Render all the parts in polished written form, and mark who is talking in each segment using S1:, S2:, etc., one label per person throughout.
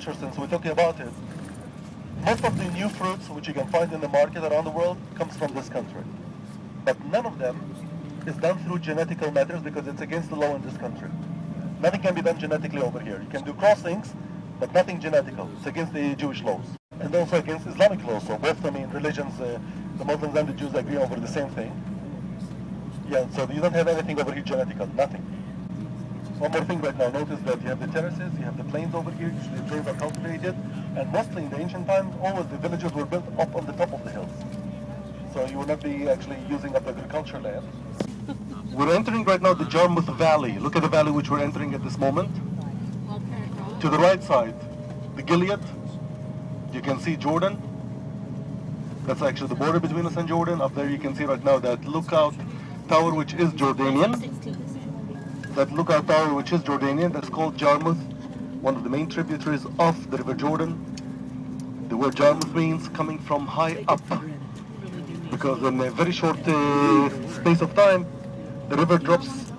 S1: agriculture, since we're talking about it, most of the new fruits which you can find in the market around the world comes from this country. But none of them is done through genetical methods because it's against the law in this country. Nothing can be done genetically over here. You can do crossings, but nothing genetical. It's against the Jewish laws. And also against Islamic laws. So both, religions, the Muslims and the Jews agree over the same thing. Yeah, so you don't have anything over here genetical, nothing. One more thing right now, notice that you have the terraces, you have the plains over here, usually the plains are cultivated, and mostly in the ancient times, always the villages were built up on the top of the hills. So you will not be actually using up agricultural land. We're entering right now the Jarmuth Valley. Look at the valley which we're entering at this moment. To the right side, the Gilead. You can see Jordan. That's actually the border between us and Jordan. Up there you can see right now that lookout tower which is Jordanian. That lookout tower which is Jordanian, that's called Jarmuth, one of the main tributaries of the River Jordan. The word Jarmuth means coming from high up, because in a very short space of time, the river drops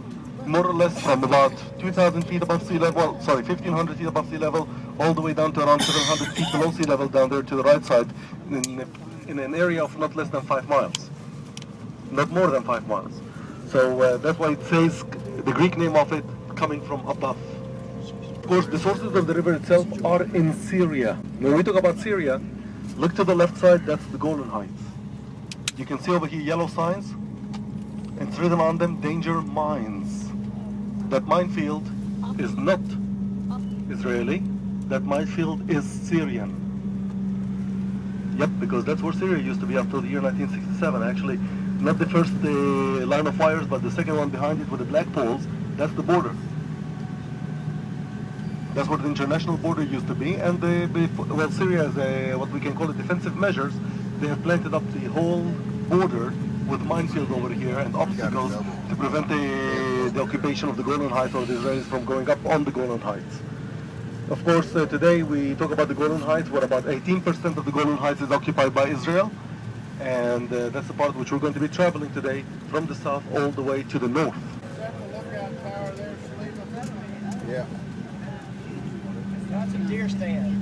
S1: more or less from about 2,000 feet above sea level, 1,500 feet above sea level, all the way down to around 700 feet below sea level down there to the right side, in an area of not less than 5 miles, not more than 5 miles. So that's why it says the Greek name of it coming from above. Of course, the sources of the river itself are in Syria. When we talk about Syria, look to the left side, that's the Golan Heights. You can see over here yellow signs, and it's written on them, danger mines. That minefield is not Israeli, that minefield is Syrian. Yep, because that's where Syria used to be up till the year 1967. Actually, not the first line of fires, but the second one behind it with the black poles, that's the border. That's where the international border used to be, and Syria has what we can call it defensive measures. They have planted up the whole border with minefields over here and obstacles to prevent the occupation of the Golan Heights or the Israelis from going up on the Golan Heights. Of course, today we talk about the Golan Heights, where about 18% of the Golan Heights is occupied by Israel. And that's the part which we're going to be traveling today from the south all the way to the north.
S2: Yeah.
S3: That's a deer stand.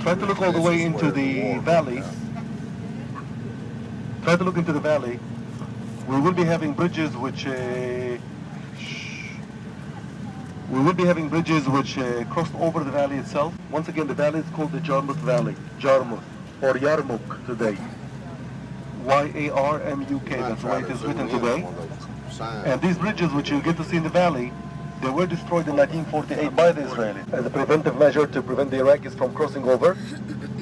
S1: Try to look all the way into the valley. Try to look into the valley. We will be having bridges which crossed over the valley itself. Once again, the valley is called the Jarmuth Valley, Jarmuth, or Yarmouk today. Y-A-R-M-U-K, that's the way it is written today. And these bridges which you get to see in the valley, they were destroyed in 1948 by the Israelis as a preventive measure to prevent the Iraqis from crossing over.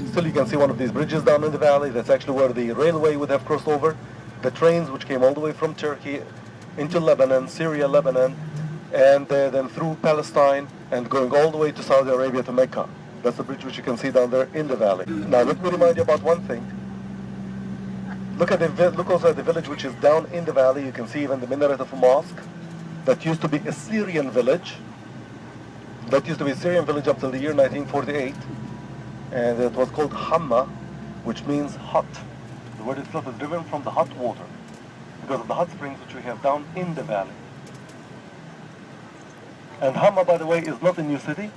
S1: Still you can see one of these bridges down in the valley. That's actually where the railway would have crossed over. The trains which came all the way from Turkey into Lebanon, Syria, Lebanon, and then through Palestine and going all the way to Saudi Arabia to Mecca. That's the bridge which you can see down there in the valley. Now let me remind you about one thing. Look also at the village which is down in the valley. You can see even the minaret of a mosque. That used to be a Syrian village. That used to be a Syrian village up till the year 1948. And it was called Hamma, which means hot. The word itself is driven from the hot water because of the hot springs which we have down in the valley. And Hamma, by the way, is not a new city.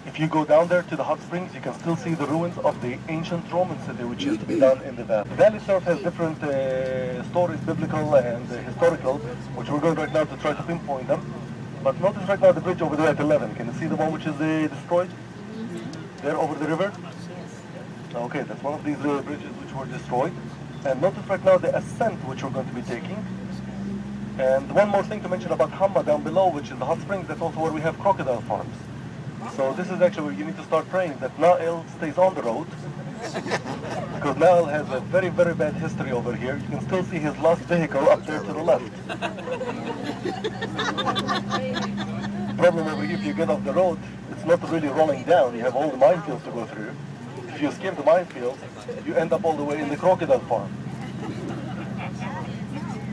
S1: If you go down there to the hot springs, you can still see the ruins of the ancient Roman city, which used to be down in the valley. The valley itself has different stories, biblical and historical, which we're going right now to try to pinpoint them. But notice right now the bridge over there at 11. Can you see the one which is destroyed? There over the river? Okay, that's one of these bridges which were destroyed. And notice right now the ascent which we're going to be taking. And one more thing to mention about Hamma down below, which is the hot springs, that's also where we have crocodile farms. So this is actually where you need to start praying that Nile stays on the road, because Nile has a very, very bad history over here. You can still see his lost vehicle up there to the left. Problem over here, if you get off the road, it's not really rolling down. You have all the minefields to go through. If you escape the minefields, you end up all the way in the crocodile farm.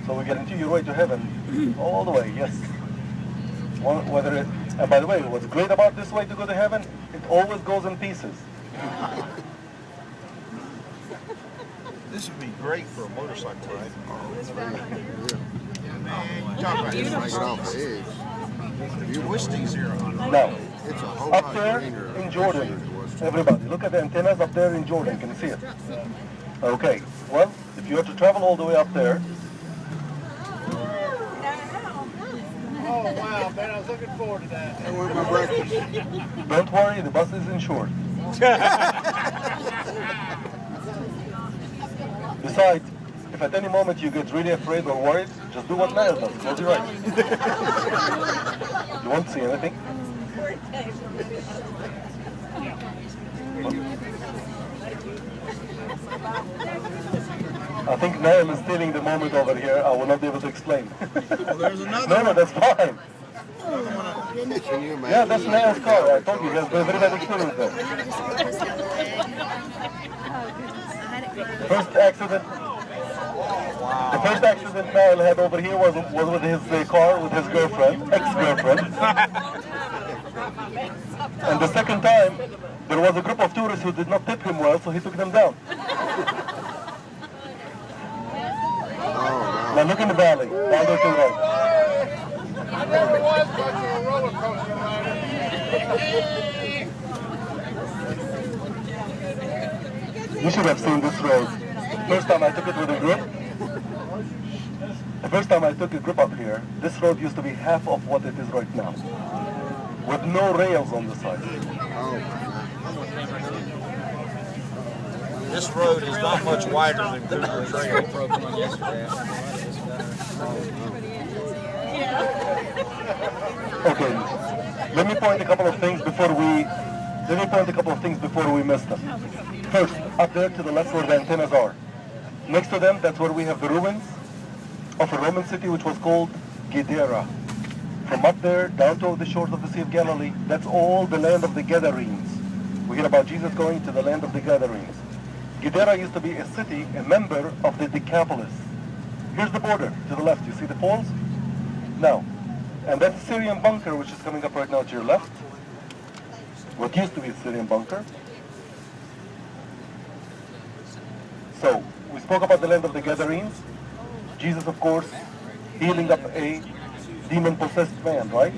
S1: So we guarantee your way to heaven all the way, yes. And by the way, what's great about this way to go to heaven, it always goes in pieces.
S2: This would be great for a motorcycle ride. Oh, it's right. Man, you talk about this right off the edge. You wish these here on.
S1: Now,
S2: It's a whole
S1: up
S2: lot
S1: there
S2: greener
S1: in Jordan, everybody, look at the antennas up there in Jordan. Can you see it? Okay, well, if you have to travel all the way up there,
S3: Oh wow, man, I was looking forward to that.
S2: I want my breakfast.
S1: don't worry, the bus is insured. Besides, if at any moment you get really afraid or worried, just do what Niall does. Close your eyes. You won't see anything. I think Niall is stealing the moment over here. I will not be able to explain.
S2: Well, there's another
S1: No,
S2: one.
S1: that's fine.
S2: Can you imagine?
S1: Yeah, that's Niall's car. I told you, he has a very bad experience there. First accident. The first accident Niall had over here was with his car with his girlfriend, ex-girlfriend. And the second time, there was a group of tourists who did not tip him well, so he took them down.
S2: Oh,
S1: Now look in the valley, down there to the right.
S3: I never was much of a roller coaster rider.
S1: You should have seen this road. First time I took it with a group. The first time I took a group up here, this road used to be half of what it is right now. With no rails on the side.
S2: This road is not much wider than Cougar Trail.
S1: Okay, let me point a couple of things before we miss them. First, up there to the left where the antennas are. Next to them, that's where we have the ruins of a Roman city which was called Gadara. From up there down to the shores of the Sea of Galilee, that's all the land of the Gadarenes. We hear about Jesus going to the land of the Gadarenes. Gadara used to be a city, a member of the Decapolis. Here's the border to the left. You see the poles? Now, and that's the Syrian bunker which is coming up right now to your left. What used to be a Syrian bunker. So, we spoke about the land of the Gadarenes. Jesus, of course, healing up a demon-possessed man, right?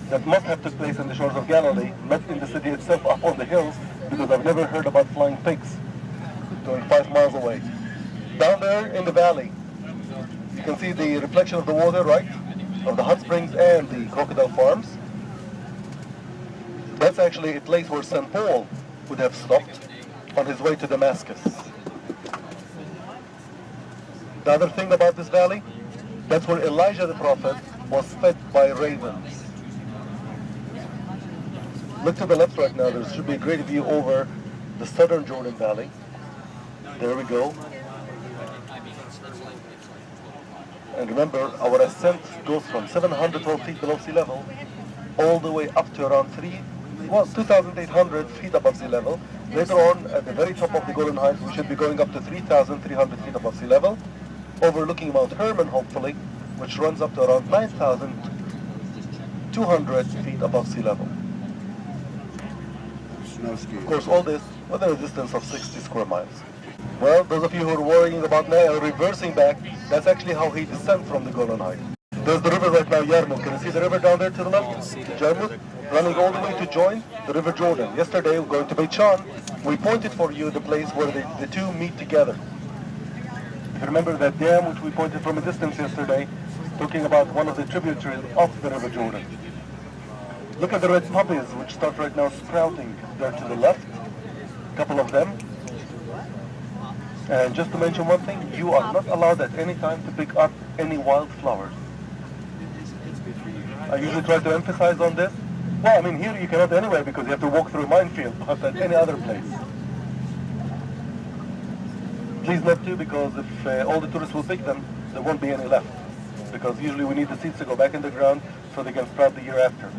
S1: That must have took place in the shores of Galilee, not in the city itself up on the hills, because I've never heard about flying pigs going 5 miles away. Down there in the valley, you can see the reflection of the water, right? Of the hot springs and the crocodile farms. That's actually a place where St. Paul would have stopped on his way to Damascus. The other thing about this valley, that's where Elijah the prophet was fed by ravens. Look to the left right now, there should be a great view over the southern Jordan Valley. There we go. And remember, our ascent goes from 712 feet below sea level all the way up to around 2,800 feet above sea level. Later on, at the very top of the Golden Heights, we should be going up to 3,300 feet above sea level, overlooking Mount Hermon, hopefully, which runs up to around 9,200 feet above sea level. Of course, all this within a distance of 60 square miles. Well, those of you who are worrying about now reversing back, that's actually how he descends from the Golan Heights. There's the river right now, Yarmouk. Can you see the river down there to the left? Yarmouk, running all the way to join the River Jordan. Yesterday, we're going to Beit Shan. We pointed for you the place where the two meet together. If you remember that dam which we pointed from a distance yesterday, talking about one of the tributaries of the River Jordan. Look at the red poppies which start right now sprouting there to the left. A couple of them. And just to mention one thing, you are not allowed at any time to pick up any wildflowers. I usually try to emphasize on this. Well, I mean, here you cannot anyway because you have to walk through a minefield, but at any other place. Please not to, because if all the tourists will pick them, there won't be any left. Because usually we need the seeds to go back in the ground so they can sprout the year after.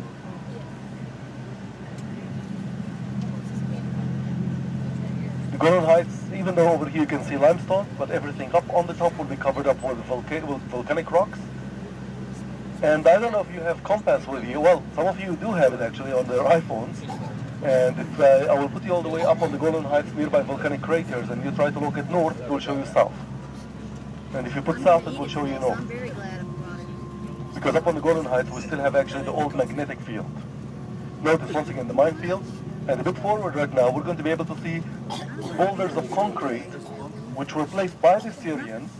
S1: The Golan Heights, even though over here you can see limestone, but everything up on the top will be covered up with volcanic rocks. And I don't know if you have compass with you. Well, some of you do have it actually on their iPhones. And if I will put you all the way up on the Golan Heights nearby volcanic craters and you try to look at north, it will show you south. And if you put south, it will show you north.
S4: I'm very glad I'm running.
S1: Because up on the Golan Heights, we still have actually the old magnetic field. Notice once again the minefield, and a bit forward right now, we're going to be able to see boulders of concrete, which were placed by the Syrians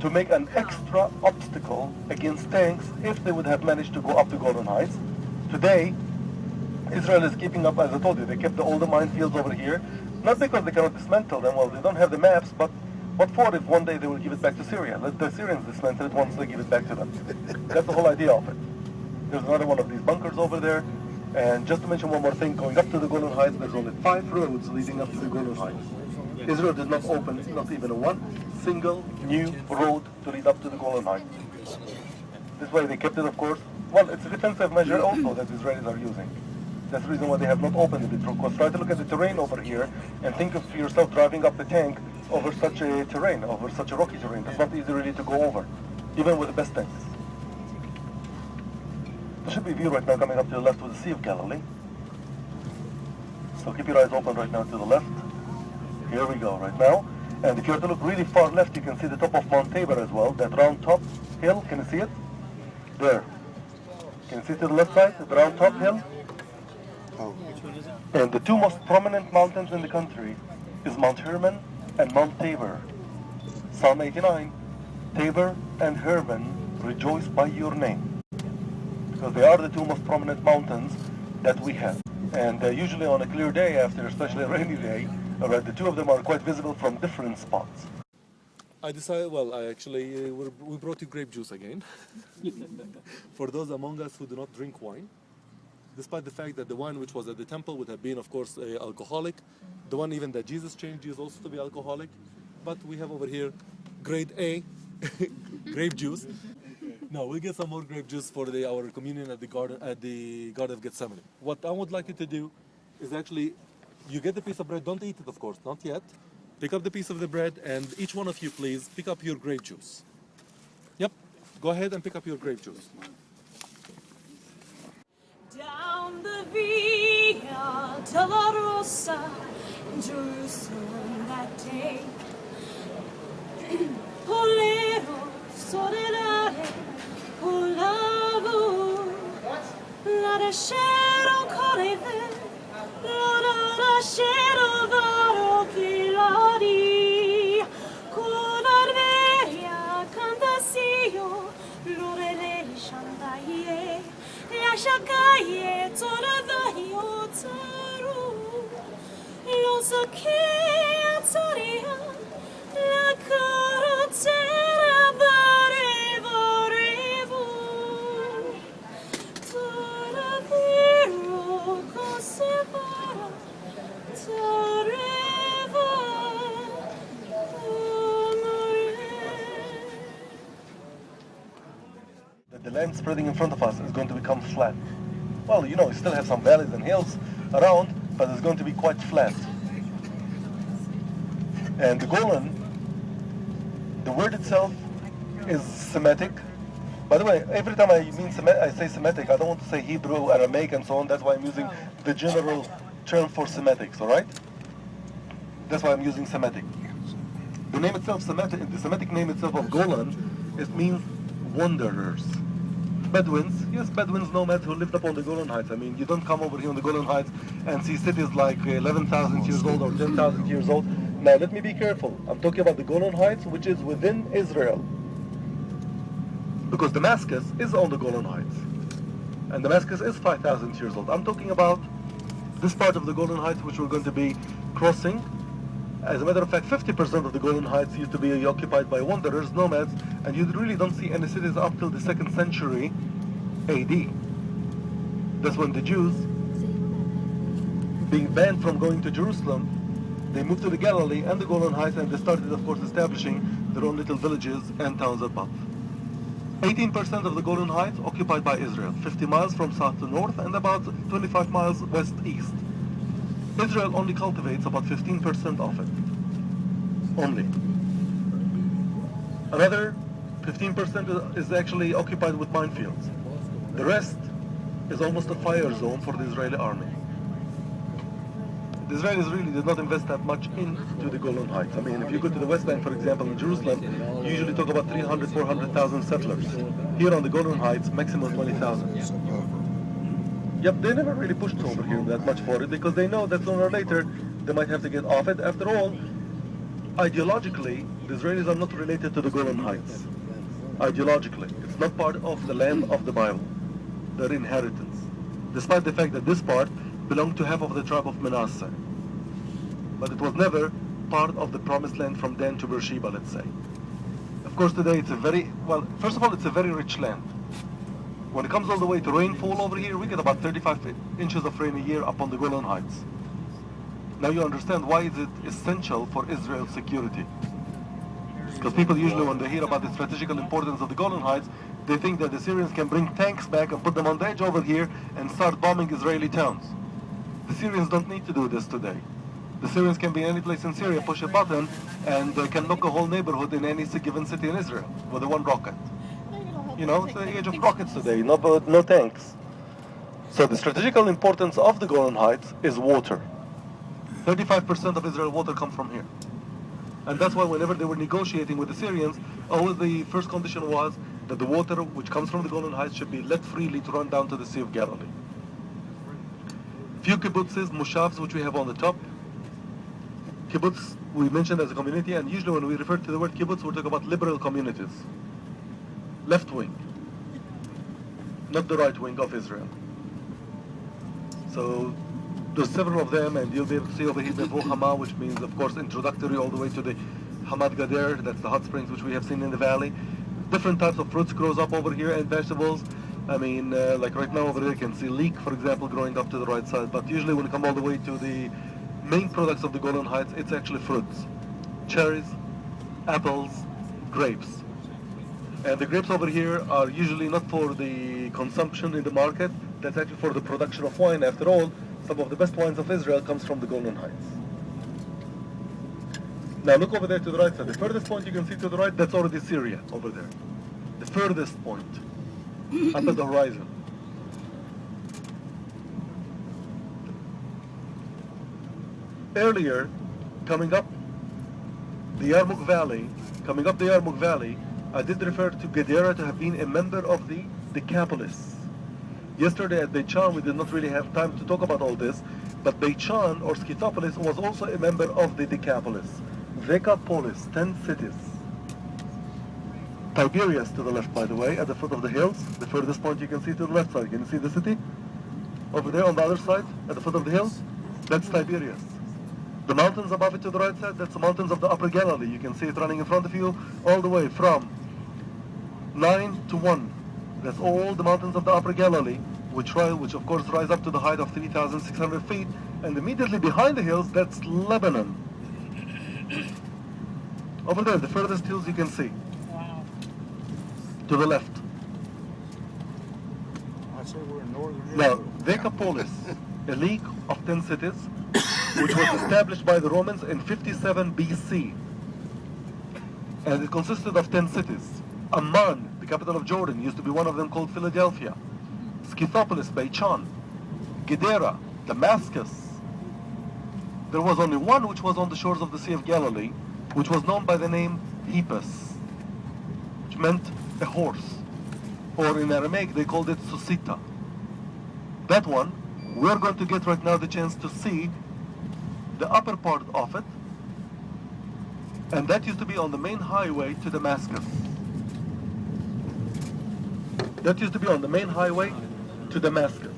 S1: to make an extra obstacle against tanks if they would have managed to go up the Golan Heights. Today, Israel is keeping up, as I told you, they kept the older minefields over here, not because they cannot dismantle them, well, they don't have the maps, but what for if one day they will give it back to Syria? Let the Syrians dismantle it once they give it back to them. That's the whole idea of it. There's another one of these bunkers over there, and just to mention one more thing, going up to the Golan Heights, there's only 5 roads leading up to the Golan Heights. Israel did not open, not even one single new road to lead up to the Golan Heights. This way they kept it, of course. Well, it's a defensive measure also that the Israelis are using. That's the reason why they have not opened it. Because try to look at the terrain over here and think of yourself driving up the tank over such a terrain, over such a rocky terrain. It's not easy really to go over, even with the best tanks. There should be a view right now coming up to the left with the Sea of Galilee. So keep your eyes open right now to the left. Here we go right now. And if you have to look really far left, you can see the top of Mount Tabor as well. That round top hill, can you see it? There. Can you see to the left side, the round top hill? And the two most prominent mountains in the country is Mount Hermon and Mount Tabor. Psalm 89, Tabor and Hermon rejoice by your name. Because they are the two most prominent mountains that we have. And usually on a clear day, after especially a rainy day, the two of them are quite visible from different spots.
S4: I decided, we brought you grape juice again. For those among us who do not drink wine, despite the fact that the wine which was at the temple would have been, of course, alcoholic. The one even that Jesus changed is also to be alcoholic. But we have over here grade A grape juice. No, we'll get some more grape juice for our communion at the Garden of Gethsemane. What I would like you to do is actually, you get the piece of bread, don't eat it, of course, not yet. Pick up the piece of the bread, and each one of you, please, pick up your grape juice. Yep, go ahead and pick up your grape juice.
S5: Down the Via De La Rosa in Jerusalem that day, Polero, Soledade, Polavo, La Rachero, Collierville, La Rachero, Varo, Pilari, Collierville, Cantasio, Lorele, Shandaye, Shakaye, Toradayo, Taru, Losake, Taria, La Carotera, Varevo, Revo, Toraviro, Cosevara, Toreva,
S1: The land spreading in front of us is going to become flat. Well, you know, you still have some valleys and hills around, but it's going to be quite flat. And the Golan, the word itself is Semitic. By the way, every time I say Semitic, I don't want to say Hebrew, Aramaic, and so on. That's why I'm using the general term for Semitics, all right? That's why I'm using Semitic. The name itself, the Semitic name itself of Golan, it means wanderers. Bedouins, yes, Bedouins, nomads who lived up on the Golan Heights. I mean, you don't come over here on the Golan Heights and see cities like 11,000 years old or 10,000 years old. Now, let me be careful. I'm talking about the Golan Heights, which is within Israel. Because Damascus is on the Golan Heights. And Damascus is 5,000 years old. I'm talking about this part of the Golan Heights, which we're going to be crossing. As a matter of fact, 50% of the Golan Heights used to be occupied by wanderers, nomads, and you really don't see any cities up till the 2nd century AD. That's when the Jews, being banned from going to Jerusalem, they moved to the Galilee and the Golan Heights, and they started, of course, establishing their own little villages and towns above. 18% of the Golan Heights occupied by Israel, 50 miles from south to north and about 25 miles west-east. Israel only cultivates about 15% of it. Only. Another 15% is actually occupied with minefields. The rest is almost a fire zone for the Israeli army. the Israelis really did not invest that much into the Golan Heights. I mean, if you go to the West Bank, for example, in Jerusalem, you usually talk about 300, 400,000 settlers. Here on the Golan Heights, maximum 20,000. Yep, they never really pushed over here that much for it because they know that sooner or later they might have to get off it. After all, ideologically, the Israelis are not related to the Golan Heights. Ideologically, it's not part of the land of the Bible, their inheritance. Despite the fact that this part belonged to half of the tribe of Manasseh. But it was never part of the promised land from Dan to Beersheba, let's say. Of course, today it's a very, well, first of all, it's a very rich land. When it comes all the way to rainfall over here, we get about 35 inches of rain a year up on the Golan Heights. Now you understand why is it essential for Israel's security. Because people usually, when they hear about the strategical importance of the Golan Heights, they think that the Syrians can bring tanks back and put them on the edge over here and start bombing Israeli towns. The Syrians don't need to do this today. The Syrians can be any place in Syria, push a button, and they can knock a whole neighborhood in any given city in Israel with a one rocket. You know, it's the age of rockets today, no tanks. So the strategical importance of the Golan Heights is water. 35% of Israel water comes from here. And that's why whenever they were negotiating with the Syrians, always the first condition was that the water which comes from the Golan Heights should be let freely to run down to the Sea of Galilee. Few kibbutzes, mushavs, which we have on the top. Kibbutz, we mentioned as a community, and usually when we refer to the word kibbutz, we talk about liberal communities. Left wing, not the right wing of Israel. So there's several of them, and you'll be able to see over here the Hama, which means, of course, introductory all the way to the Hamad Gader, that's the hot springs which we have seen in the valley. Different types of fruits grows up over here and vegetables. I mean, like right now over there you can see leek, for example, growing up to the right side. But usually when you come all the way to the main products of the Golan Heights, it's actually fruits. Cherries, apples, grapes. And the grapes over here are usually not for the consumption in the market, that's actually for the production of wine. After all, some of the best wines of Israel comes from the Golan Heights. Now look over there to the right side. The furthest point you can see to the right, that's already Syria over there. The furthest point, up at the horizon. Earlier, coming up the Yarmouk Valley, I did refer to Gedera to have been a member of the Decapolis. Yesterday at Beit-Shan, we did not really have time to talk about all this, but Beit-Shan or Scythopolis was also a member of the Decapolis. Decapolis, 10 cities. Tiberias to the left, by the way, at the foot of the hills. The furthest point you can see to the left side. Can you see the city? Over there on the other side, at the foot of the hills? That's Tiberias. The mountains above it to the right side, that's the mountains of the Upper Galilee. You can see it running in front of you all the way from 9 to 1. That's all the mountains of the Upper Galilee, which of course rise up to the height of 3,600 feet. And immediately behind the hills, that's Lebanon. Over there, the furthest hills you can see.
S5: Wow.
S1: To the left.
S2: I say we're in northern
S1: Now, Decapolis, a league of 10 cities, which was established by the Romans in 57 BC. And it consisted of 10 cities. Amman, the capital of Jordan, used to be one of them called Philadelphia. Scythopolis, Beit-Shan. Gedera, Damascus. There was only one which was on the shores of the Sea of Galilee, which was known by the name Pics, which meant a horse. Or in Aramaic, they called it Susita. That one, we're going to get right now the chance to see the upper part of it, and that used to be on the main highway to Damascus. That used to be on the main highway to Damascus.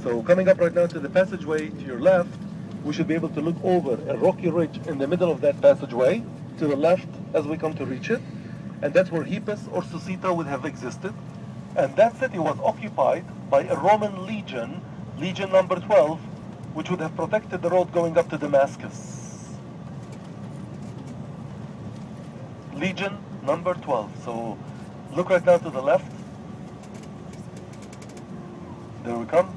S1: So coming up right now to the passageway to your left, we should be able to look over a rocky ridge in the middle of that passageway to the left as we come to reach it, and that's where Pics or Susita would have existed. And that city was occupied by a Roman legion, Legion number 12, which would have protected the road going up to Damascus. Legion number 12. So look right now to the left. There we come.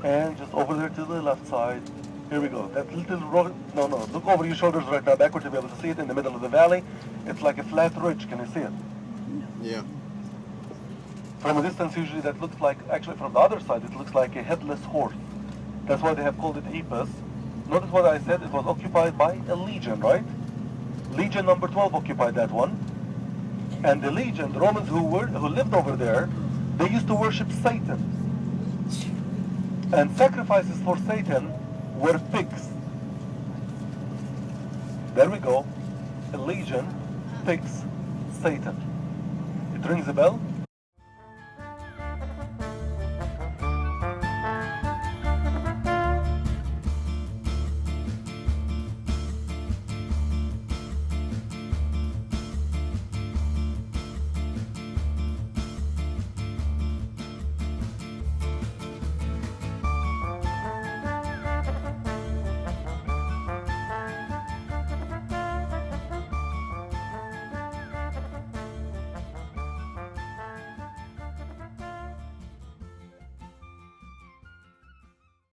S1: And just over there to the left side. Here we go. That little road. No, look over your shoulders right now backward to be able to see it in the middle of the valley. It's like a flat ridge. Can you see it?
S2: Yeah.
S1: From a distance, usually that looks like, actually from the other side, it looks like a headless horse. That's why they have called it Epis. Notice what I said, it was occupied by a legion, right? Legion number 12 occupied that one. And the legion, the Romans who lived over there, they used to worship Satan. And sacrifices for Satan were pigs. There we go. A legion, pigs, Satan. It rings a bell?